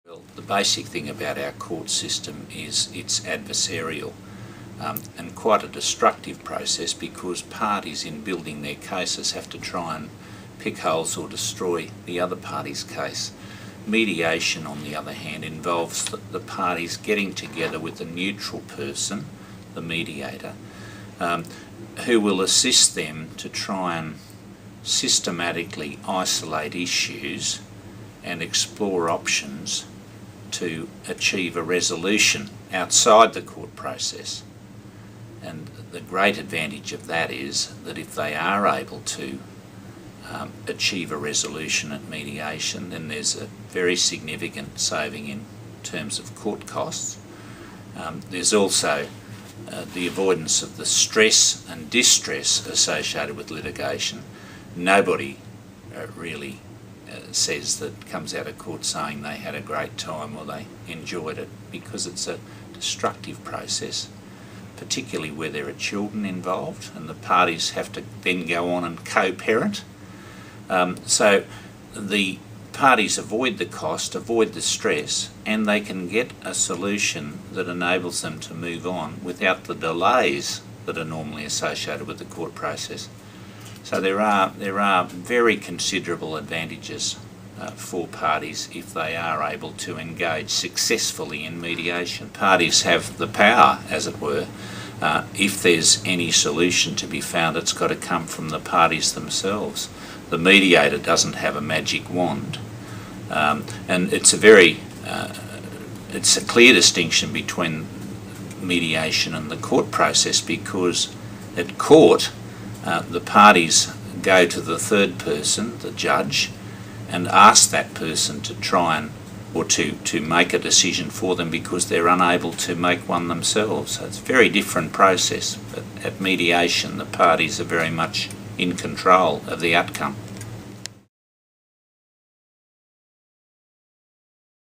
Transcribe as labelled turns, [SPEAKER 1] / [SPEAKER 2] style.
[SPEAKER 1] Well, the basic thing about our court system is it's adversarial and quite a destructive process, because parties in building their cases have to try and pick holes or destroy the other party's case. Mediation, on the other hand, involves the parties getting together with a neutral person, the mediator, who will assist them to try and systematically isolate issues and explore options to achieve a resolution outside the court process. And the great advantage of that is that if they are able to achieve a resolution at mediation, then there's a very significant saving in terms of court costs. There's also the avoidance of the stress and distress associated with litigation. Nobody really says that comes out of court saying they had a great time or they enjoyed it, because it's a destructive process, particularly where there are children involved and the parties have to then go on and co-parent. So the parties avoid the cost, avoid the stress, and they can get a solution that enables them to move on without the delays that are normally associated with the court process. So there are very considerable advantages for parties if they are able to engage successfully in mediation. Parties have the power, as it were. If there's any solution to be found, it's got to come from the parties themselves. The mediator doesn't have a magic wand, and it's a clear distinction between mediation and the court process, because at court the parties go to the third person, the judge, and ask that person to try and or to make a decision for them because they're unable to make one themselves. So it's a very different process, but at mediation the parties are very much in control of the outcome.